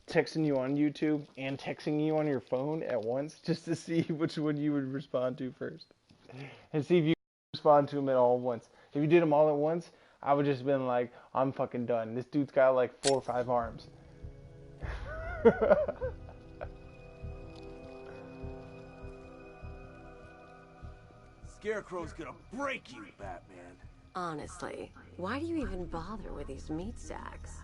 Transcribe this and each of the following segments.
texting you on YouTube and texting you on your phone at once just to see which one you would respond to first and see if you respond to them at all at once. If you did them all at once, I would just been like, I'm fucking done. This dude's got like 4 or 5 arms. Scarecrow's gonna break you, Batman. Honestly, why do you even bother with these meat sacks?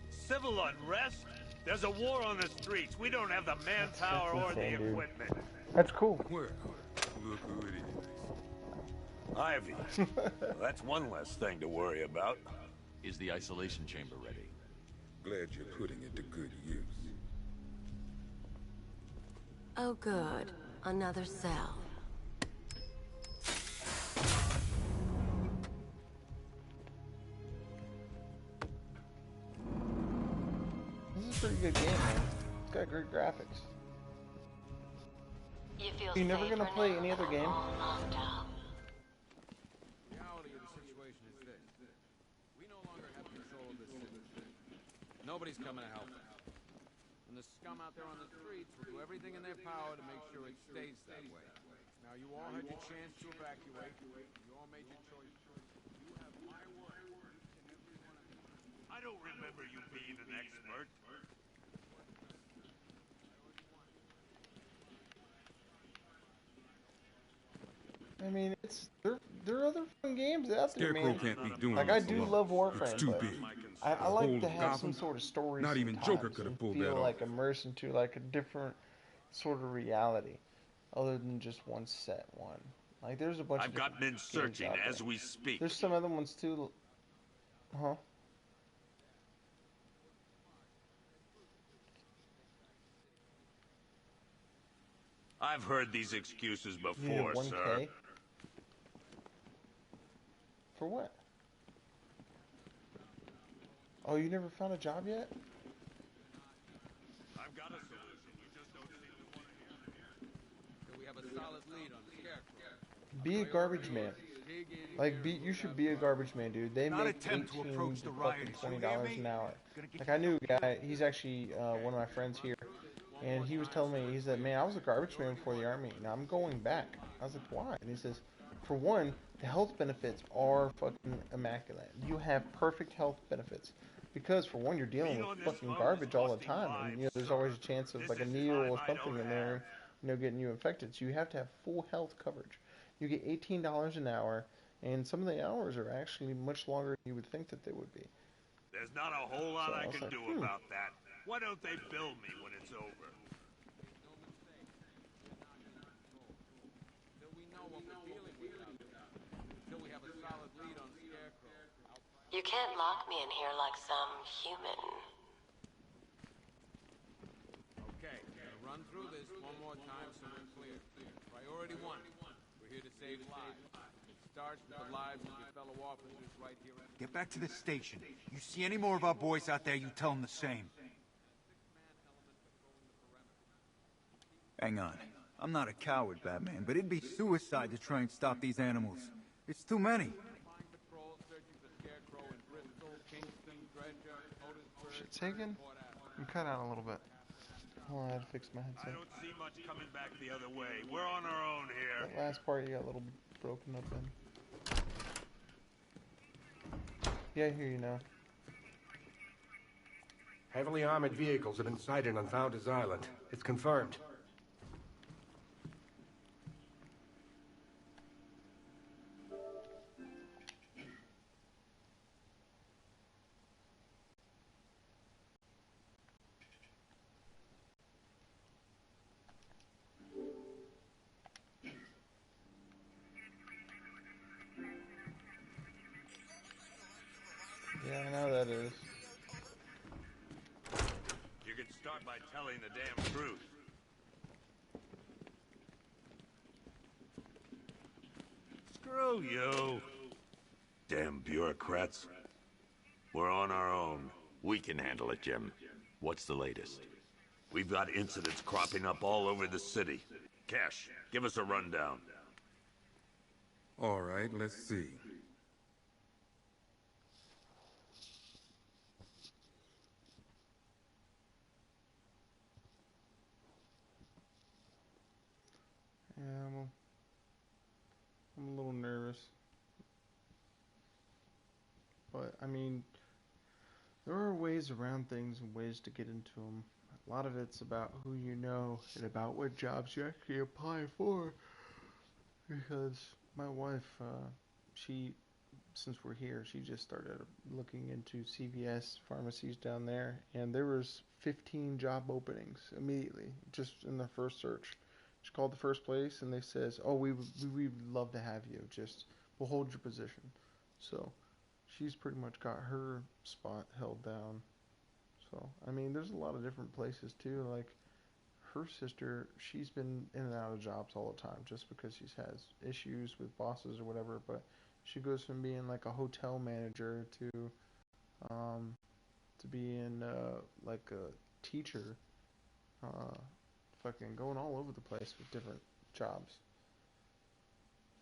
Civil unrest? There's a war on the streets. We don't have the manpower or the equipment. That's cool. Well, look who it is. Ivy. Well, that's one less thing to worry about. Is the isolation chamber ready? Glad you're putting it to good use. Oh good, another cell. This is a pretty good game, man. It's got great graphics. You're never gonna play any other game? The reality of the situation is this. We no longer have control of this city. Nobody's coming to help us. And the scum out there on the streets will do everything in their power to make sure it stays that way. Now, you all had your chance to evacuate. You all made your choice. You have my word. I don't remember you being an expert. I mean, there are other fun games out there, Scarecrow man. can't be doing Like, this I do alone. love Warframe, It's too but big. I like to have Gotham, some sort of story. not even Joker could have and pulled feel that like off. immersed into like a different sort of reality, other than just one set one. Like, there's a bunch I've of got men games searching out as there. we speak. There's some other ones too. Huh? I've heard these excuses You need before, 1K? sir. For what? Oh, you never found a job yet? I've got a solution. You just don't seem to want to hear it. So we have a solid lead on Scarecrow. Be a garbage man. Like, you should be a garbage man, dude. They Not make attempt to 18 approach to the fucking rioters, you hear $20 me? an hour. Gonna get Like, I knew a guy. He's actually one of my friends here, and he was telling me, he said, "Man, I was a garbage man before the army. Now I'm going back." I was like, "Why?" And he says, "For one, the health benefits are fucking immaculate. You have perfect health benefits." Because, for one, you're dealing with fucking garbage all the time. And, you know, there's always a chance of, like, a needle or something in there, you know, getting you infected. So you have to have full health coverage. You get $18 an hour, and some of the hours are actually much longer than you would think that they would be. There's not a whole lot So I I was can like, do about that. Why don't they bill me when it's over? Until we know what we're dealing with out there. Until we have a solid lead on Scarecrow. You can't lock me in here like some human. Okay, gonna run through this one more time so we're clear. Priority one, we're here to save lives. It starts with the lives of your fellow officers right here. Get back to the station. You see any more of our boys out there, you tell them the same. Hang on. I'm not a coward, Batman, but it'd be suicide to try and stop these animals. It's too many. Flying patrol searching for Scarecrow in Bristol, Kingston, Dredger, Otisburg. Shit taken? You cut out a little bit. Oh, I had to fix my I headset. don't see much coming back the other way. We're on our own here. That last part you got a little broken up in. Yeah, I hear you now. Heavily armored vehicles have been sighted on Founders Island. It's confirmed. Yeah, I know that is. You can start by telling the damn truth. Screw you. Damn bureaucrats. We're on our own. We can handle it, Jim. What's the latest? We've got incidents cropping up all over the city. Cash, give us a rundown. All right, let's see. I mean, there are ways around things and ways to get into them. A lot of it's about who you know and about what jobs you actually apply for. Because my wife, she, since we're here, she just started looking into CVS pharmacies down there, and there was 15 job openings immediately, just in the first search. She called the first place, and they says, "Oh, we would love to have you. Just we'll hold your position." So she's pretty much got her spot held down. So I mean, there's a lot of different places too. Like her sister, she's been in and out of jobs all the time just because she has issues with bosses or whatever. But she goes from being like a hotel manager um, to being like a teacher, uh, fucking going all over the place with different jobs.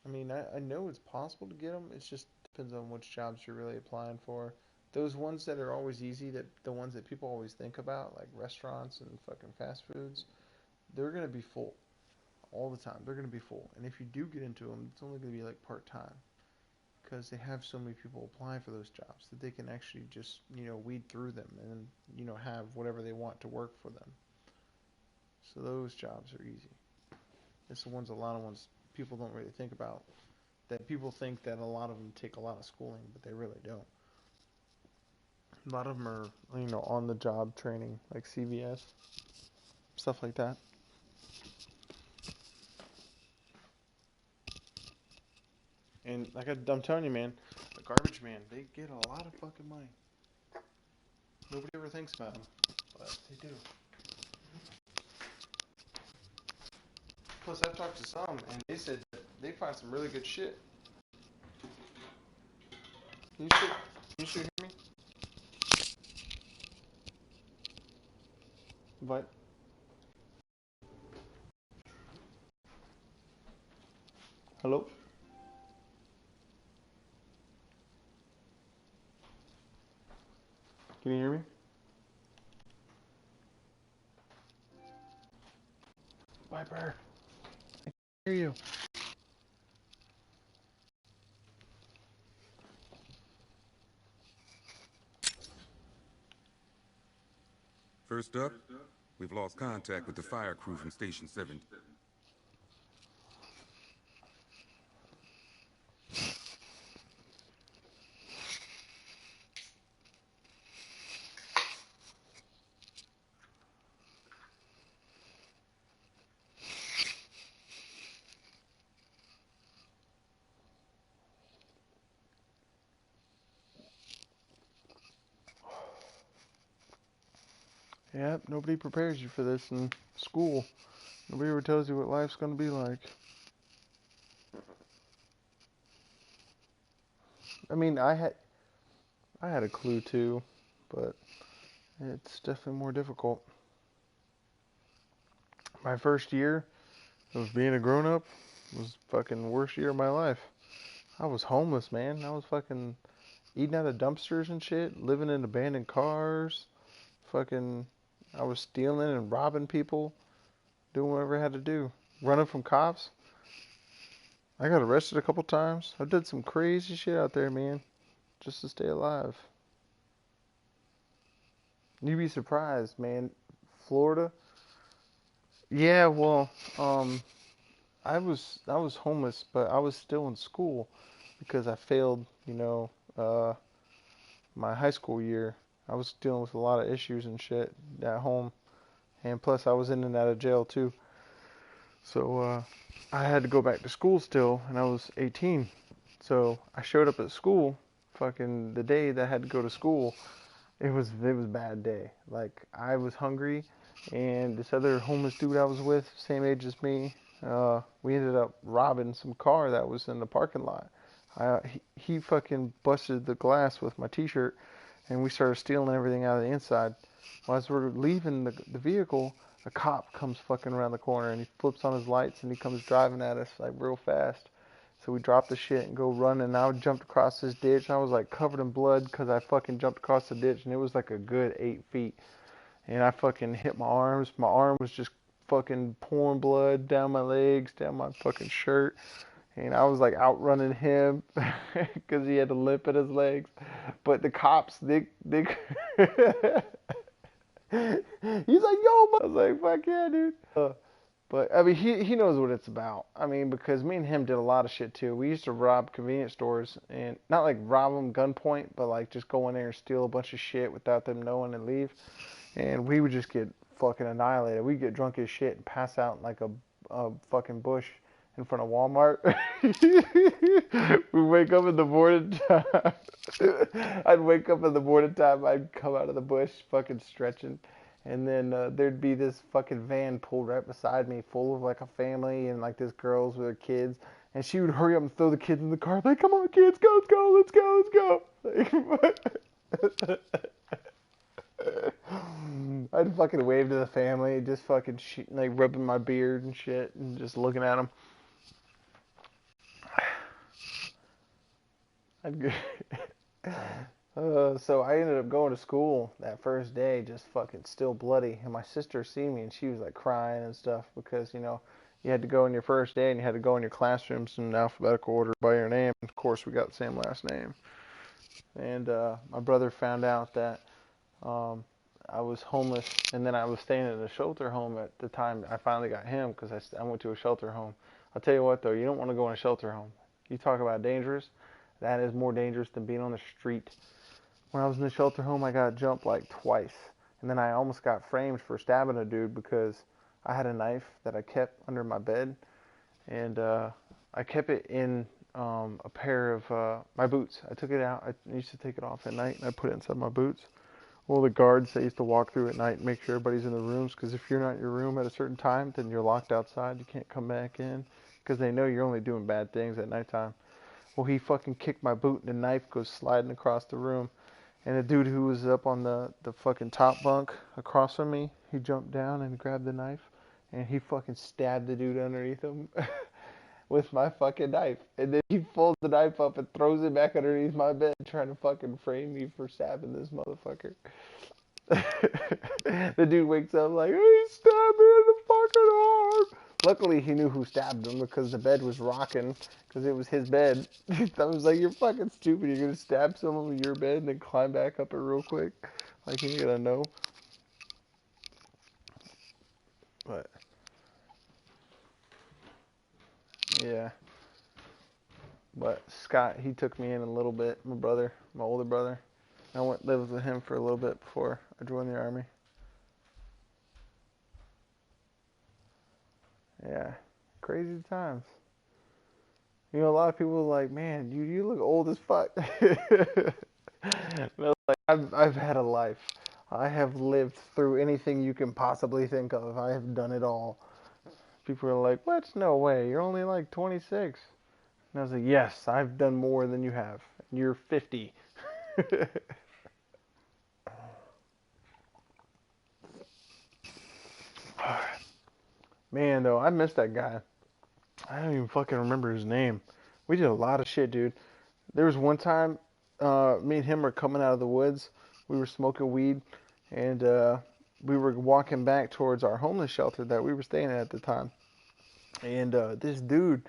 I mean, I know it's possible to get them. It just depends on which jobs you're really applying for. Those ones that are always easy, that the ones that people always think about, like restaurants and fucking fast foods, they're gonna be full all the time. They're gonna be full, and if you do get into them, it's only gonna be like part time because they have so many people applying for those jobs that they can actually just weed through them and have whatever they want to work for them. So those jobs are easy. It's the ones a lot of ones people don't really think about. That people think that a lot of them take a lot of schooling, but they really don't. A lot of them are on the job training, like CVS, stuff like that. And like I'm telling you, man, the garbage man, they get a lot of fucking money. Nobody ever thinks about them, but they do. Plus, I've talked to some, and they said that they find some really good shit. Can you still hear me? But hello? Can you hear me? Viper, I can hear you. First up, we've lost contact with the fire crew from Station 7. Yeah, nobody prepares you for this in school. Nobody ever tells you what life's gonna be like. I mean, I had a clue too, but it's definitely more difficult. My first year of being a grown up was fucking worst year of my life. I was homeless, man. I was fucking eating out of dumpsters and shit, living in abandoned cars. Fucking, I was stealing and robbing people, doing whatever I had to do, running from cops. I got arrested a couple times. I did some crazy shit out there, man, just to stay alive. You'd be surprised, man. Florida. Yeah, well, I was homeless, but I was still in school because I failed, my high school year. I was dealing with a lot of issues and shit at home, and plus I was in and out of jail too. So I had to go back to school still, and I was 18. So I showed up at school, fucking the day that I had to go to school. It was a bad day. Like I was hungry, and this other homeless dude I was with, same age as me, we ended up robbing some car that was in the parking lot. He fucking busted the glass with my t-shirt, and we started stealing everything out of the inside. Well, as we're leaving the vehicle, a cop comes fucking around the corner, and he flips on his lights, and he comes driving at us like real fast. So we dropped the shit and go running, and I jumped across this ditch, and I was like covered in blood because I fucking jumped across the ditch, and it was like a good 8 feet. And I fucking hit my arms. My arm was just fucking pouring blood down my legs, down my fucking shirt. and I was like outrunning him because he had a limp in his legs. But the cops, they he's like, yo, I was like, fuck yeah, dude. But I mean, he knows what it's about. I mean, because me and him did a lot of shit too. We used to rob convenience stores, and not like rob them gunpoint, but like just go in there and steal a bunch of shit without them knowing and leave. And we would just get fucking annihilated. We'd get drunk as shit and pass out in like a fucking bush in front of Walmart. We wake up in the morning time. I'd wake up in the morning time. I'd come out of the bush fucking stretching. And then there'd be this fucking van pulled right beside me full of like a family and like this girls with their kids. And she would hurry up and throw the kids in the car. Like, come on, kids, go, let's go, let's go, let's go. I'd fucking wave to the family, just fucking like rubbing my beard and shit and just looking at them. So I ended up going to school that first day, just fucking still bloody. And my sister seen me, and she was like crying and stuff because, you know, you had to go in your first day and you had to go in your classrooms in alphabetical order by your name. Of course, we got the same last name. And my brother found out that I was homeless, and then I was staying in a shelter home at the time. I finally got him because I went to a shelter home. I'll tell you what, though, you don't want to go in a shelter home. You talk about dangerous. That is more dangerous than being on the street. When I was in the shelter home, I got jumped like twice. And then I almost got framed for stabbing a dude because I had a knife that I kept under my bed. And I kept it in a pair of my boots. I took it out. I used to take it off at night, and I put it inside my boots. Well, the guards, they used to walk through at night and make sure everybody's in the rooms. Because if you're not in your room at a certain time, then you're locked outside. You can't come back in. Because they know you're only doing bad things at nighttime. Well, he fucking kicked my boot, and the knife goes sliding across the room. And the dude who was up on the fucking top bunk across from me, he jumped down and grabbed the knife. And he fucking stabbed the dude underneath him with my fucking knife. And then he folds the knife up and throws it back underneath my bed, trying to fucking frame me for stabbing this motherfucker. The dude wakes up like, he stabbed me in the fucking arm. Luckily, he knew who stabbed him because the bed was rocking because it was his bed. I was like, you're fucking stupid. You're going to stab someone with your bed and then climb back up it real quick? Like, you gotta know. But, yeah. But Scott, he took me in a little bit. My brother, my older brother. I went lived with him for a little bit before I joined the army. Yeah, crazy times. You know, a lot of people are like, man, you look old as fuck. No, like, I've had a life. I have lived through anything you can possibly think of. I have done it all. People are like, what? No way. You're only like 26. And I was like, yes, I've done more than you have. You're 50. Man, though, I miss that guy. I don't even fucking remember his name. We did a lot of shit, dude. There was one time, me and him were coming out of the woods. We were smoking weed, and we were walking back towards our homeless shelter that we were staying at the time. And this dude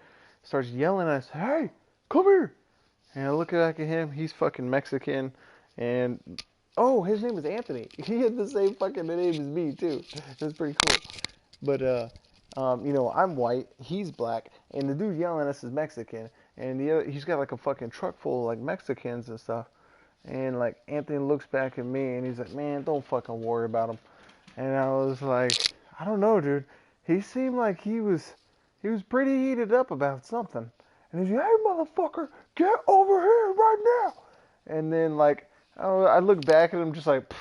starts yelling at us, hey, come here. And I look back at him. He's fucking Mexican. And, oh, his name was Anthony. He had the same fucking name as me, too. It was pretty cool. But, you know, I'm white, he's black, and the dude yelling at us is Mexican, and he's got like a fucking truck full of like Mexicans and stuff, and like Anthony looks back at me and he's like, man, don't fucking worry about him. And I was like, I don't know, dude. He seemed like he was pretty heated up about something, and he's like, hey motherfucker, get over here right now. And then like I look back at him just like,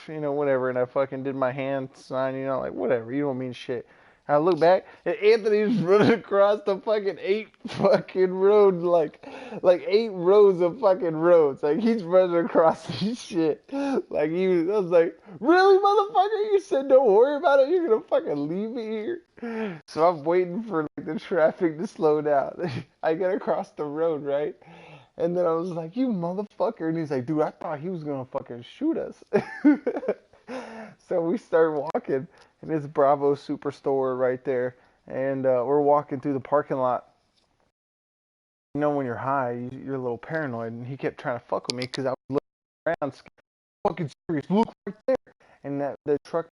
you know, whatever, and I fucking did my hand sign, you know, like, whatever, you don't mean shit. And I look back, and Anthony's running across the fucking 8 fucking road, like 8 rows of fucking roads. Like, he's running across this shit. Like, I was like, really, motherfucker? You said don't worry about it? You're gonna fucking leave me here? So I'm waiting for, like, the traffic to slow down. I get across the road, right? And then I was like, you motherfucker. And he's like, dude, I thought he was going to fucking shoot us. So we start walking, and it's Bravo Superstore right there. And we're walking through the parking lot. you know, when you're high, you're a little paranoid, and he kept trying to fuck with me because I was looking around, fucking serious. Look right there, and that the truck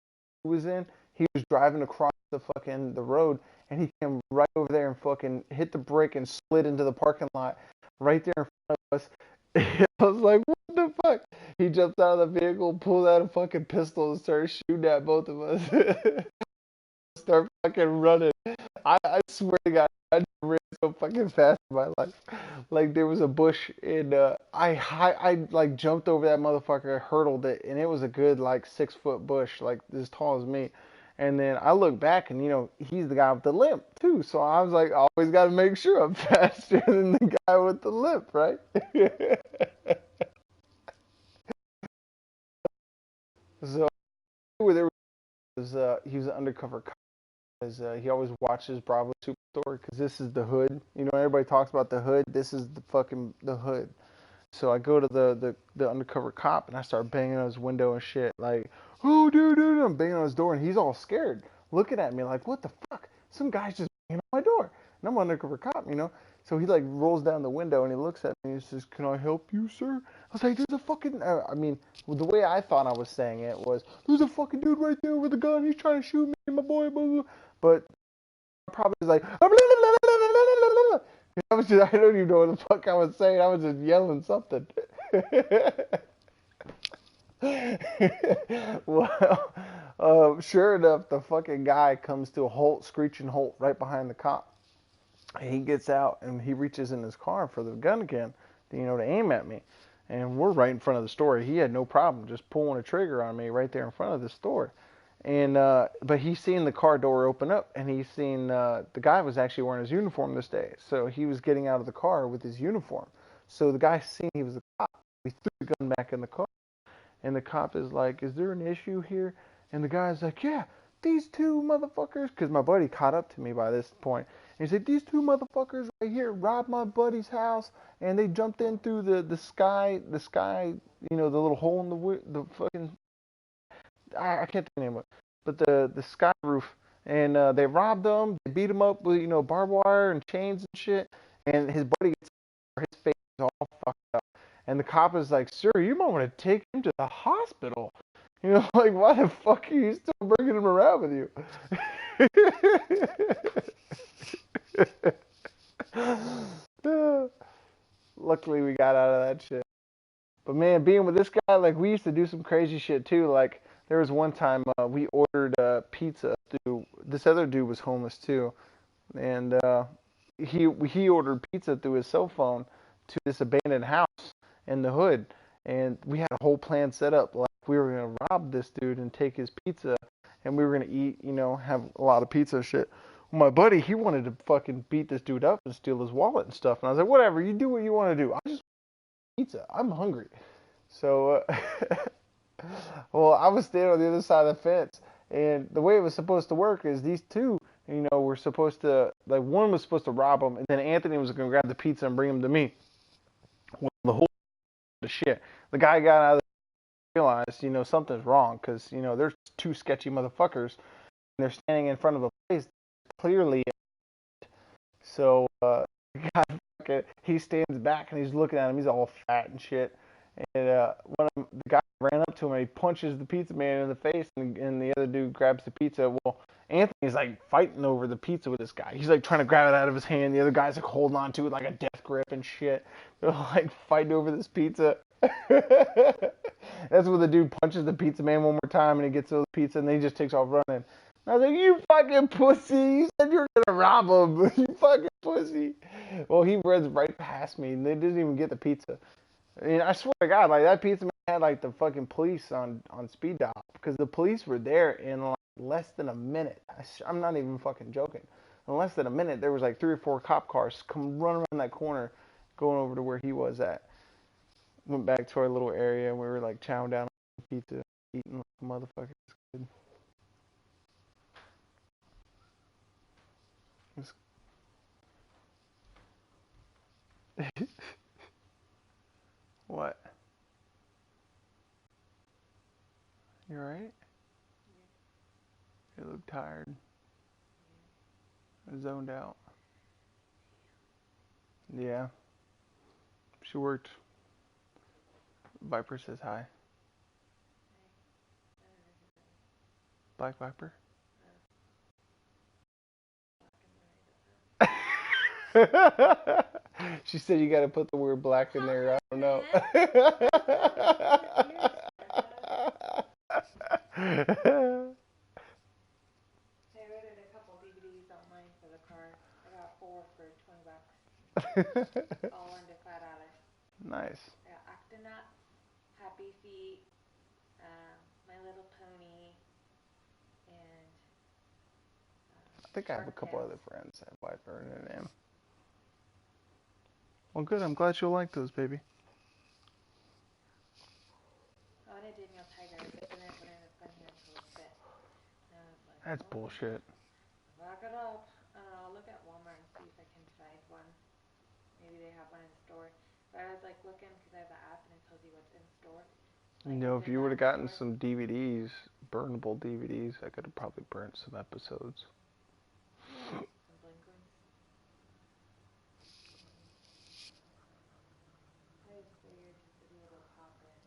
he was in, he was driving across the road, and he came right over there and fucking hit the brake and slid into the parking lot right there in front of us. I was like, what the fuck? He jumped out of the vehicle, pulled out a fucking pistol, and started shooting at both of us. Start fucking running. I swear to God, I never ran so fucking fast in my life. Like there was a bush and I like jumped over that motherfucker, hurdled it, and it was a good like 6 foot bush, like as tall as me. And then I look back and you know, he's the guy with the limp too. So I was like, I always gotta make sure I'm faster than the guy with the limp, right? So there was he was an undercover cop. He always watches Bravo Superstore because this is the hood. You know, everybody talks about the hood. This is the hood. So I go to the undercover cop and I start banging on his window and shit. Like, oh, dude, I'm banging on his door and he's all scared, looking at me like, what the fuck? Some guy's just banging on my door. And I'm an undercover cop, you know? So he like rolls down the window and he looks at me and he says, can I help you, sir? I was like, there's a fucking, I mean, the way I thought I was saying it was, there's a fucking dude right there with a gun. He's trying to shoot me and my boy, blah, blah. But probably was like, I was just, I don't even know what the fuck I was saying. I was just yelling something. Well, sure enough, the fucking guy comes to a halt, screeching halt right behind the cop. He gets out and he reaches in his car for the gun again, you know, to aim at me. And we're right in front of the store. He had no problem just pulling a trigger on me right there in front of the store. And but he's seen the car door open up, and he's seen the guy was actually wearing his uniform this day. So he was getting out of the car with his uniform. So the guy seen he was a cop. He threw the gun back in the car. And the cop is like, is there an issue here? And the guy's like, yeah, these two motherfuckers, because my buddy caught up to me by this point. And he said, these two motherfuckers right here robbed my buddy's house, and they jumped in through the sky, you know, the little hole in the fucking, I can't think of the name of it, but the sky roof. And they robbed them, they beat him up with, you know, barbed wire and chains and shit. And his buddy gets, his face is all fucked up. And the cop is like, sir, you might want to take him to the hospital. You know, like, why the fuck are you still bringing him around with you? Luckily, we got out of that shit. But man, being with this guy, like, we used to do some crazy shit too. Like, there was one time we ordered pizza through, this other dude was homeless too. And he ordered pizza through his cell phone to this abandoned house in the hood, and we had a whole plan set up. Like we were gonna rob this dude and take his pizza, and we were gonna eat, you know, have a lot of pizza and shit. Well, my buddy, he wanted to fucking beat this dude up and steal his wallet and stuff, and I was like, whatever, you do what you want to do. I just want pizza. I'm hungry. So, well, I was standing on the other side of the fence, and the way it was supposed to work is these two, you know, were supposed to, like, one was supposed to rob him, and then Anthony was gonna grab the pizza and bring him to me. Well, the whole shit. The guy got out of the realized, you know, something's wrong because, you know, there's two sketchy motherfuckers and they're standing in front of a place clearly. So, he stands back and he's looking at him. He's all fat and shit. And the guy ran up to him and he punches the pizza man in the face, and the other dude grabs the pizza. Well, Anthony's like fighting over the pizza with this guy. He's like trying to grab it out of his hand. The other guy's like holding on to it like a death grip and shit. They're like fighting over this pizza. That's when the dude punches the pizza man one more time and he gets the pizza and then he just takes off running. I was like, you fucking pussy. You said you were going to rob him. You fucking pussy. Well, he runs right past me and they didn't even get the pizza. I mean, I swear to God, like that pizza man had like the fucking police on speed dial because the police were there in like less than a minute. I'm not even fucking joking. In less than a minute, there was like 3 or 4 cop cars come running around that corner, going over to where he was at. Went back to our little area and we were like chowing down on pizza, eating like motherfuckers. Good. What? You alright? You look tired. Zoned out. Yeah. She worked. Viper says hi. Black Viper? She said you gotta put the word black in there. I don't know. I ordered a couple DVDs online for the car. I got 4 for $20. All under $5. Nice. I got Octonaut, Happy Feet, My Little Pony, and I think I have a couple other friends that have Viper in their name. Well, good. I'm glad you'll like those, baby. I wanted Daniel Tiger, but then I put in a fun here until it's fit. And I was like, That's bullshit. Lock it up. I'll look at Walmart and see if I can find one. Maybe they have one in store. But I was like looking because I have the app and it tells you what's in store. You know, if you would have gotten some DVDs, burnable DVDs, I could have probably burnt some episodes. Some blink ones. I just figured just to be able to pop in.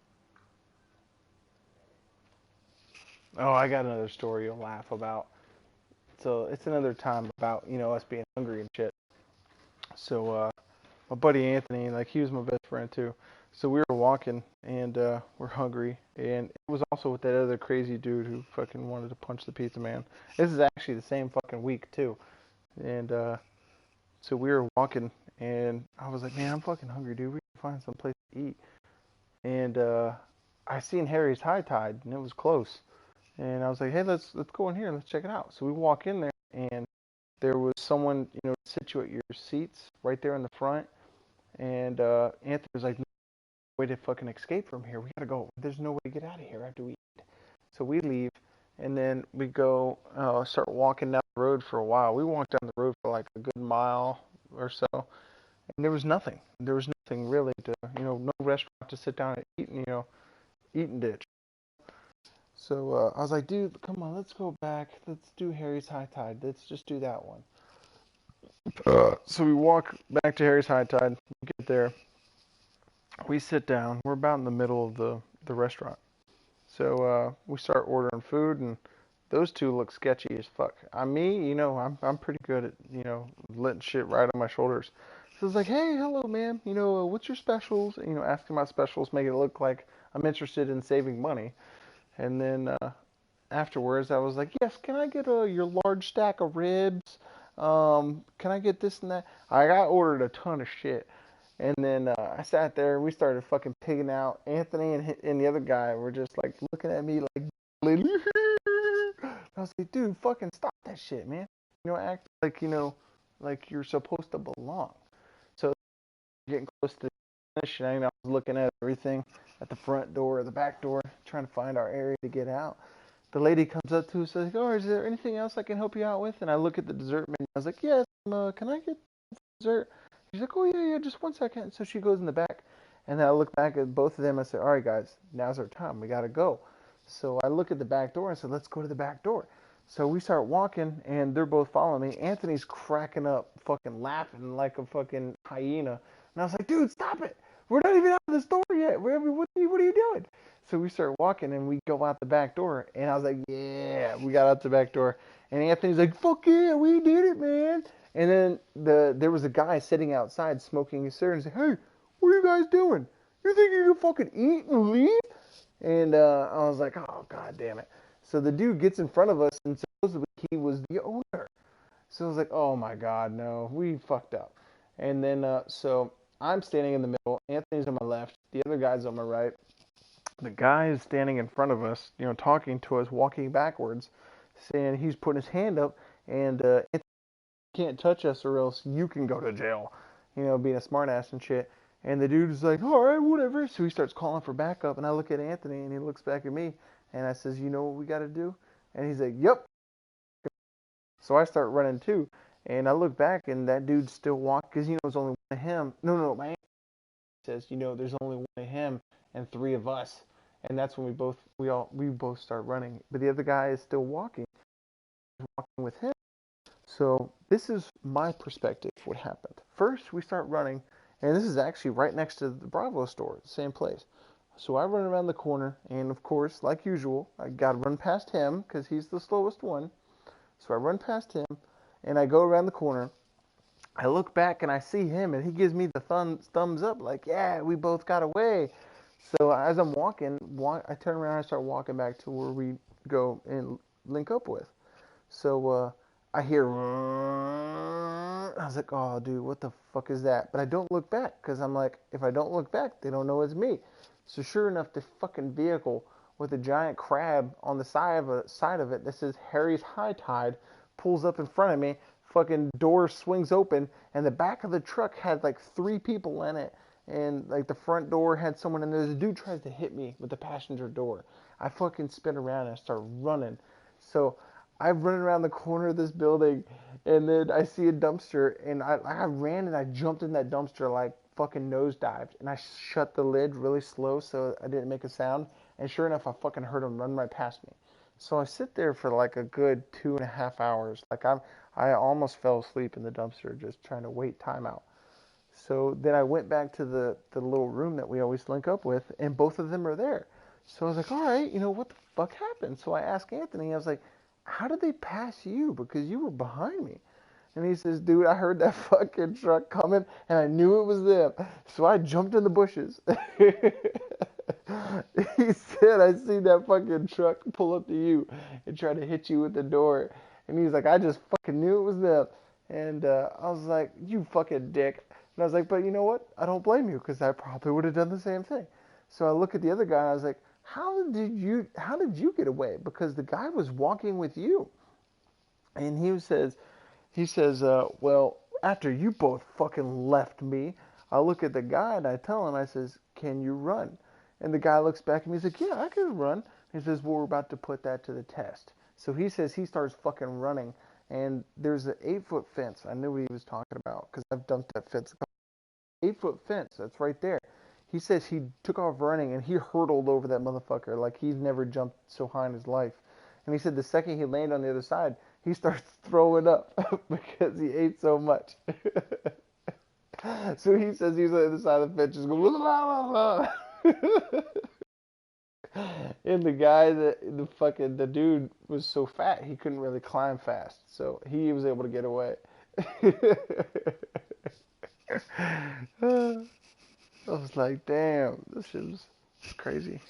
Oh, I got another story you'll laugh about. So it's another time about, you know, us being hungry and shit. So my buddy Anthony, like he was my best friend too. So we were walking and we're hungry, and it was also with that other crazy dude who fucking wanted to punch the pizza man. This is actually the same fucking week too. And so we were walking, and I was like, man, I'm fucking hungry, dude. We can find some place to eat. And I seen Harry's High Tide, and it was close. And I was like, hey, let's go in here, let's check it out. So we walk in there, and there was someone, you know, situate your seats right there in the front. And Anthony was like, no way to fucking escape from here. We gotta go. There's no way to get out of here after we eat. So we leave, and then we go start walking down the road for a while. We walked down the road for like a good mile or so, and there was nothing. There was nothing really to, you know, no restaurant to sit down and eat, and, you know, eat and ditch. So I was like, dude, come on, let's go back. Let's do Harry's High Tide. Let's just do that one. So we walk back to Harry's High Tide. We get there. We sit down. We're about in the middle of the restaurant. So we start ordering food, and those two look sketchy as fuck. Me, you know, I'm pretty good at, you know, letting shit ride on my shoulders. So it's like, hey, hello, ma'am. You know, what's your specials? You know, asking my specials, make it look like I'm interested in saving money. And then afterwards, I was like, yes, can I get your large stack of ribs? Can I get this and that? I got ordered a ton of shit. And then I sat there and we started fucking pigging out. Anthony and the other guy were just like looking at me like, I was like, dude, fucking stop that shit, man. You know, act like, you know, like you're supposed to belong. So getting close to the finish, and I was looking at everything at the front door, the back door, trying to find our area to get out. The lady comes up to us and says, oh, is there anything else I can help you out with? And I look at the dessert menu. I was like, yes, can I get dessert? She's like, oh, yeah, just 1 second. So she goes in the back. And then I look back at both of them and I say, all right, guys, now's our time. We got to go. So I look at the back door and I said, let's go to the back door. So we start walking, and they're both following me. Anthony's cracking up, fucking laughing like a fucking hyena. And I was like, dude, stop it. We're not even out of the store yet. What are you doing? So we start walking, and we go out the back door. And I was like, yeah, we got out the back door. And Anthony's like, fuck yeah, we did it, man. And then there was a guy sitting outside smoking a cigarette and said, hey, what are you guys doing? You think you can fucking eat and leave? And I was like, oh, god damn it. So the dude gets in front of us, and supposedly he was the owner. So I was like, oh my god, no, we fucked up. And then, so I'm standing in the middle, Anthony's on my left, the other guy's on my right. The guy is standing in front of us, you know, talking to us, walking backwards, saying he's putting his hand up, and Anthony can't touch us or else you can go to jail, you know, being a smartass and shit. And the dude is like, all right, whatever. So he starts calling for backup, and I look at Anthony, and he looks back at me, and I says, you know what we got to do? And he's like, yep. So I start running too, and I look back, and that dude's still walking, because, you know, there's only one of him. No, my aunt says, you know, there's only one of him and 3 of us. And that's when we both start running. But the other guy is still walking with him. So this is my perspective of what happened. First, we start running, and this is actually right next to the Bravo store, the same place. So I run around the corner, and of course, like usual, I gotta run past him because he's the slowest one. So I run past him, and I go around the corner. I look back and I see him, and he gives me the thumbs up, like, yeah, we both got away. So as I'm walking, I turn around and I start walking back to where we go and link up with. So I hear, I was like, oh, dude, what the fuck is that? But I don't look back because I'm like, if I don't look back, they don't know it's me. So sure enough, the fucking vehicle with a giant crab on the side of it that says Harry's High Tide pulls up in front of me. Fucking door swings open, and the back of the truck had like 3 people in it. And like the front door had someone in there. The dude tries to hit me with the passenger door. I fucking spin around and I start running. So I'm running around the corner of this building, and then I see a dumpster, and I ran and I jumped in that dumpster like fucking nosedived, and I shut the lid really slow so I didn't make a sound, and sure enough, I fucking heard him run right past me. So I sit there for like a good 2.5 hours, like I almost fell asleep in the dumpster just trying to wait time out. So then I went back to the little room that we always link up with, and both of them are there. So I was like, all right, what the fuck happened? So I asked Anthony, I was like, how did they pass you? Because you were behind me. And he says, dude, I heard that fucking truck coming, and I knew it was them. So I jumped in the bushes. He said, I see that fucking truck pull up to you and try to hit you with the door. And he's like, I just fucking knew it was them. And I was like, you fucking dick. And I was like, but you know what? I don't blame you because I probably would have done the same thing. So I look at the other guy and I was like, how did you get away? Because the guy was walking with you. And he says, well, after you both fucking left me, I look at the guy and I tell him, I says, can you run? And the guy looks back at me, he's like, yeah, I can run. He says, well, we're about to put that to the test. So he says he starts fucking running, and there's an 8-foot fence. I knew what he was talking about because I've dumped that fence. 8-foot fence, that's right there. He says he took off running and he hurtled over that motherfucker like he's never jumped so high in his life. And he said the second he landed on the other side, he starts throwing up because he ate so much. So he says he's on the other side of the fence just going, blah, blah, blah. And the dude was so fat he couldn't really climb fast. So he was able to get away. I was like, damn, this shit is crazy.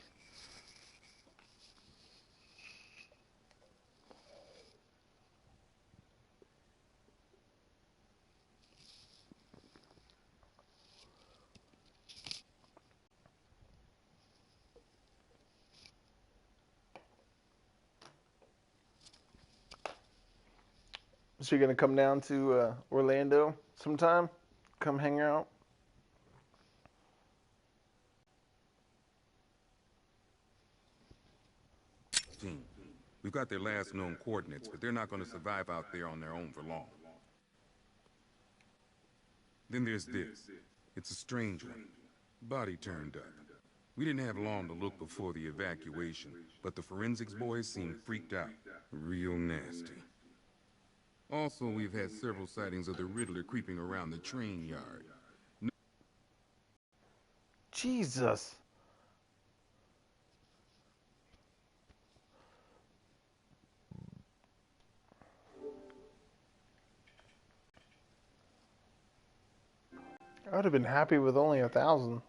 So you're gonna come down to Orlando sometime? Come hang out? Team. We've got their last known coordinates, but they're not going to survive out there on their own for long. Then there's this. It's a strange one. Body turned up. We didn't have long to look before the evacuation, but the forensics boys seemed freaked out. Real nasty. Also, we've had several sightings of the Riddler creeping around the train yard. Jesus. I would have been happy with only 1,000.